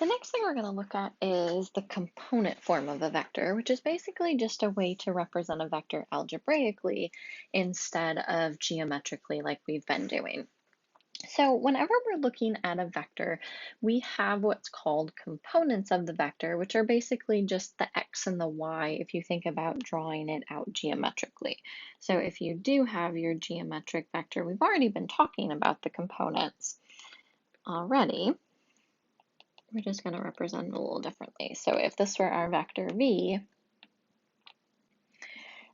The next thing we're going to look at is the component form of a vector, which is basically just a way to represent a vector algebraically instead of geometrically like we've been doing. So whenever we're looking at a vector, we have what's called components of the vector, which are basically just the x and the y if you think about drawing it out geometrically. So if you do have your geometric vector, we've already been talking about the components already. We're just going to represent it a little differently. So if this were our vector v,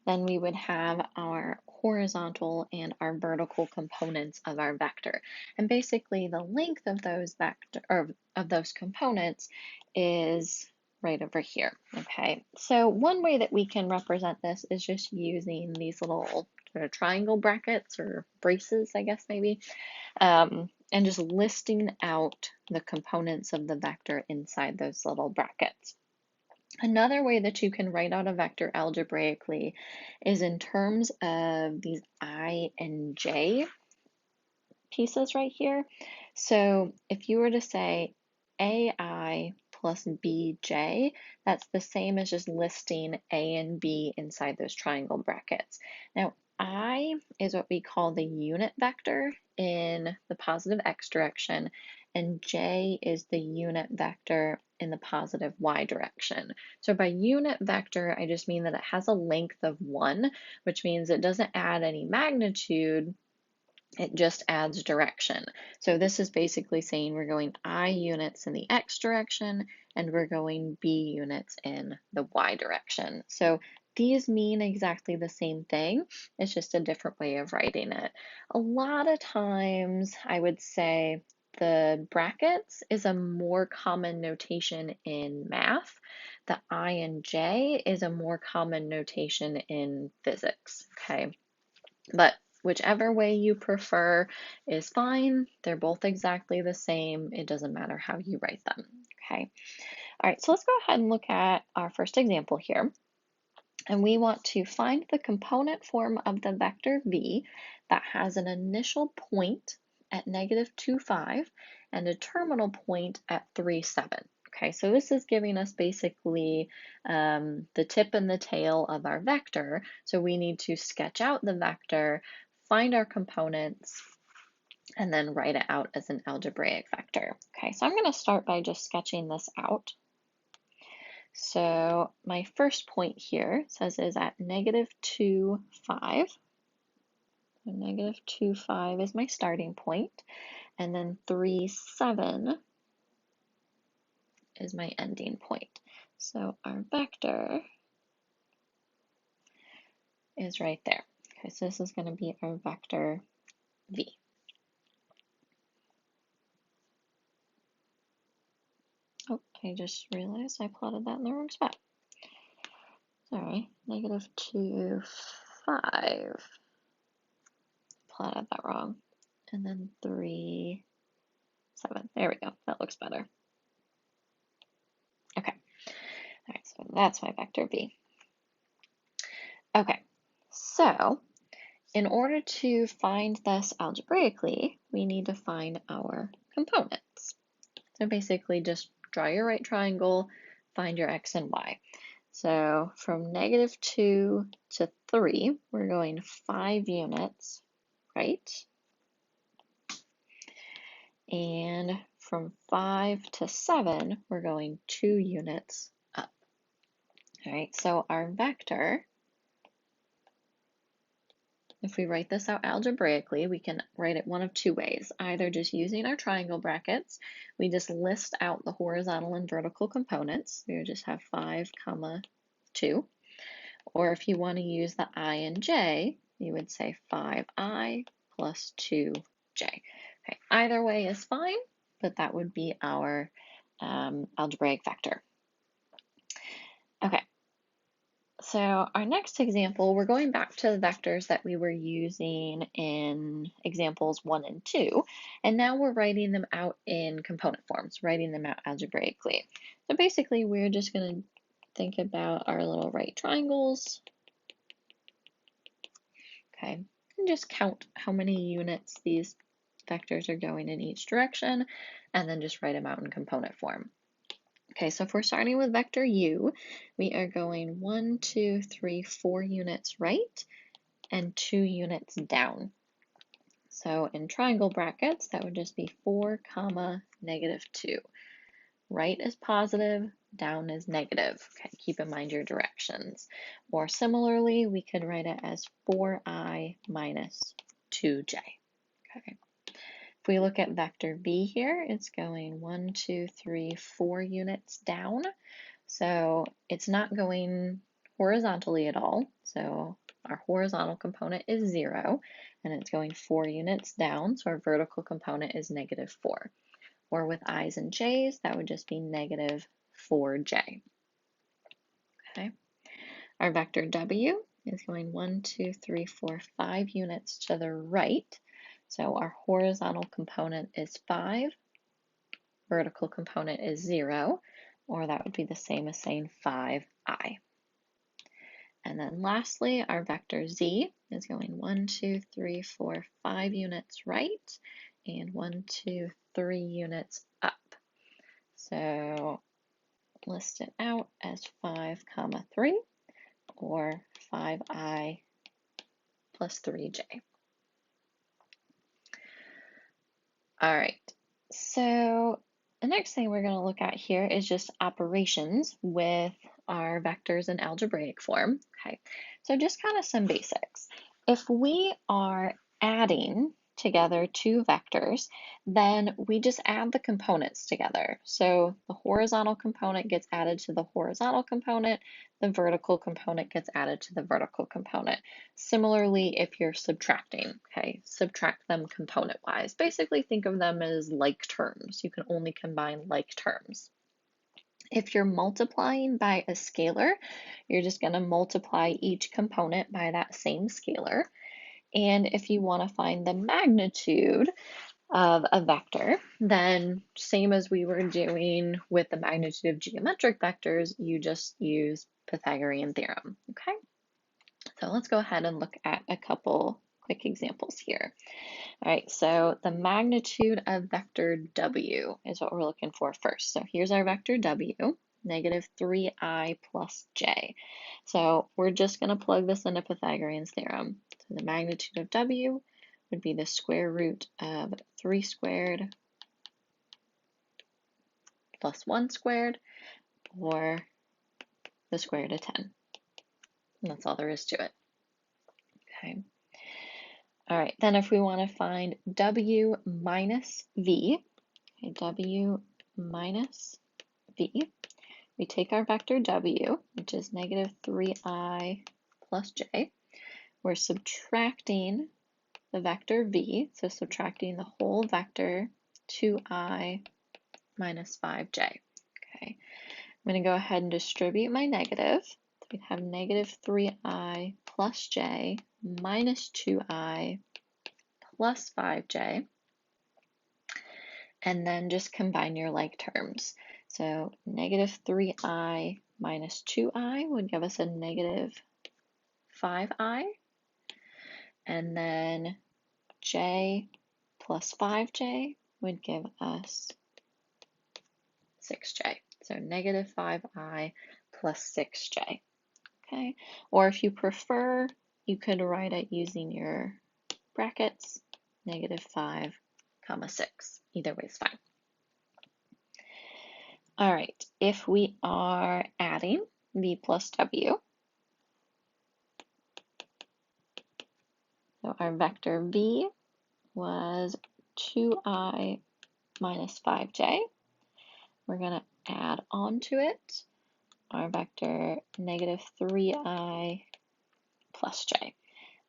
then we would have our horizontal and our vertical components of our vector. And basically the length of those components is right over here. Okay, so one way that we can represent this is just using these little sort of triangle brackets or braces, I guess maybe. And just listing out the components of the vector inside those little brackets. Another way that you can write out a vector algebraically is in terms of these I and J pieces right here. So if you were to say AI plus BJ, that's the same as just listing A and B inside those triangle brackets. Now, I is what we call the unit vector in the positive x direction, and j is the unit vector in the positive y direction. So by unit vector, I just mean that it has a length of 1, which means it doesn't add any magnitude, it just adds direction. So this is basically saying we're going I units in the x direction and we're going B units in the y direction. So these mean exactly the same thing. It's just a different way of writing it. A lot of times I would say the brackets is a more common notation in math. The I and J is a more common notation in physics, okay? But whichever way you prefer is fine. They're both exactly the same. It doesn't matter how you write them, okay? All right, so let's go ahead and look at our first example here. And we want to find the component form of the vector v that has an initial point at -2, 5 and a terminal point at 3, 7. Okay, so this is giving us basically the tip and the tail of our vector. So we need to sketch out the vector, find our components, and then write it out as an algebraic vector. Okay, so I'm going to start by just sketching this out. So my first point here says is at -2, 5. So -2, 5 is my starting point, and then 3, 7 is my ending point. So our vector is right there. Okay, so this is going to be our vector v. Oh, I just realized I plotted that in the wrong spot. Sorry, -2, 5. Plotted that wrong. And then 3, 7. There we go. That looks better. Okay. All right, so that's my vector v. Okay, so in order to find this algebraically, we need to find our components. So basically just draw your right triangle, find your x and y. So from -2 to 3, we're going 5 units, right? And from 5 to 7, we're going 2 units up. All right, so our vector, if we write this out algebraically, we can write it one of two ways. Either just using our triangle brackets, we just list out the horizontal and vertical components. We would just have 5, 2. Or if you want to use the I and J, you would say 5i plus 2j. Okay, either way is fine, but that would be our algebraic vector. Okay, so our next example, we're going back to the vectors that we were using in examples 1 and 2, and now we're writing them out in component forms, writing them out algebraically. So basically, we're just going to think about our little right triangles, okay, and just count how many units these vectors are going in each direction, and then just write them out in component form. Okay, so if we're starting with vector u, we are going 1, 2, 3, 4 units right and 2 units down. So in triangle brackets, that would just be 4 comma -2. Right is positive, down is negative. Okay, keep in mind your directions. Or similarly, we could write it as 4i minus 2j. Okay. If we look at vector v here, it's going 1, 2, 3, 4 units down. So it's not going horizontally at all. So our horizontal component is 0, and it's going 4 units down. So our vertical component is -4. Or with i's and j's, that would just be -4j. Okay. Our vector w is going 1, 2, 3, 4, 5 units to the right. So our horizontal component is 5, vertical component is 0, or that would be the same as saying 5i. And then lastly, our vector z is going 1, 2, 3, 4, 5 units right, and 1, 2, 3 units up. So list it out as 5, 3, or 5i plus 3j. All right, so the next thing we're going to look at here is just operations with our vectors in algebraic form. Okay, so just kind of some basics. If we are adding together two vectors, then we just add the components together. So the horizontal component gets added to the horizontal component, the vertical component gets added to the vertical component. Similarly, if you're subtracting, okay, subtract them component-wise. Basically, think of them as like terms. You can only combine like terms. If you're multiplying by a scalar, you're just going to multiply each component by that same scalar. And if you want to find the magnitude of a vector, then same as we were doing with the magnitude of geometric vectors, you just use Pythagorean theorem, okay? So let's go ahead and look at a couple quick examples here. All right, so the magnitude of vector w is what we're looking for first. So here's our vector w, -3i plus j. So we're just going to plug this into Pythagorean's theorem. So the magnitude of w would be the square root of 3 squared plus 1 squared, or the square root of 10. And that's all there is to it. Okay. All right, then if we want to find w minus v, okay, w minus v, we take our vector w, which is -3i plus j. We're subtracting the vector v, so subtracting the whole vector 2i minus 5j. Okay, I'm going to go ahead and distribute my negative. So we have -3i plus j minus 2i plus 5j, and then just combine your like terms. So -3i minus 2i would give us a -5i, and then j plus 5j would give us 6j. So -5i plus 6j. Okay, or if you prefer, you could write it using your brackets, -5, 6. Either way is fine. All right, if we are adding v plus w, so our vector v was 2i minus 5j. We're going to add on to it our vector -3i plus j,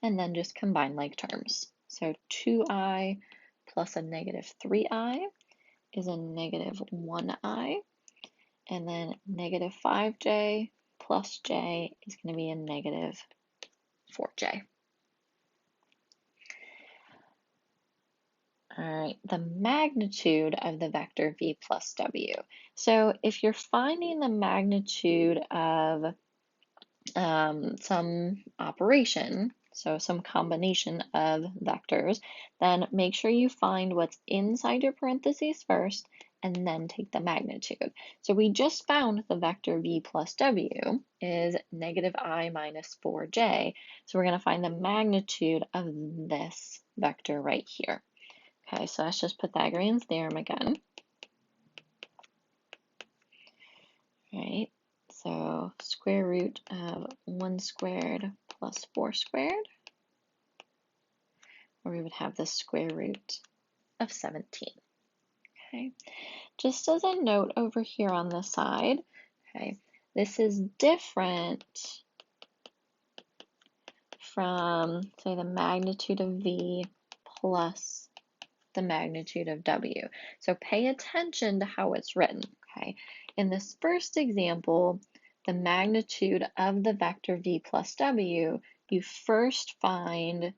and then just combine like terms. So 2i plus a -3i is a -1i, and then -5j plus j is going to be a -4j. All right, the magnitude of the vector v plus w. So if you're finding the magnitude of some operation, so some combination of vectors, then make sure you find what's inside your parentheses first and then take the magnitude. So we just found the vector v plus w is negative I minus 4j. So we're going to find the magnitude of this vector right here. Okay, so let's just Pythagorean theorem again. Right, so square root of 1 squared plus 4 squared, or we would have the square root of 17. Okay, just as a note over here on this side, okay, this is different from, say, the magnitude of v plus the magnitude of w. So pay attention to how it's written, okay? In this first example, the magnitude of the vector v plus w, you first find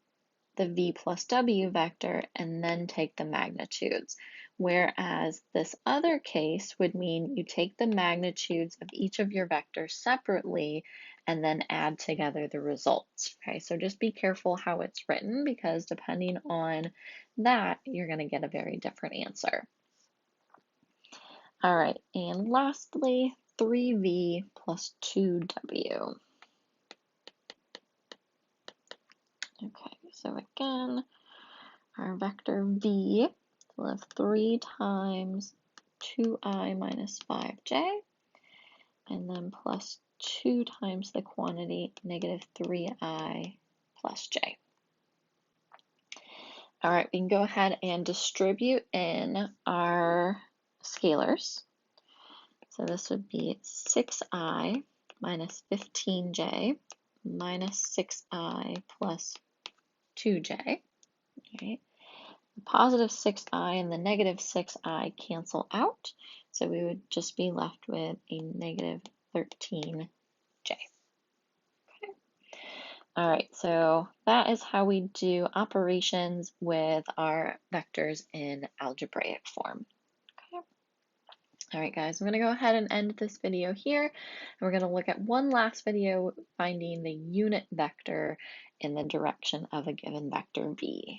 the v plus w vector and then take the magnitudes. Whereas this other case would mean you take the magnitudes of each of your vectors separately and then add together the results. Okay, so just be careful how it's written because depending on that, you're going to get a very different answer. All right, and lastly, 3v plus 2w. Okay, so again, our vector v will have 3 times 2i minus 5j, and then plus 2 times the quantity negative 3i plus j. All right, we can go ahead and distribute in our scalars. So this would be 6i minus 15j minus 6i plus 2j. Okay. The positive 6i and the negative 6i cancel out, so we would just be left with a negative 13j. Okay. All right, so that is how we do operations with our vectors in algebraic form. Okay. All right, guys, I'm going to go ahead and end this video here. And we're going to look at one last video finding the unit vector in the direction of a given vector v.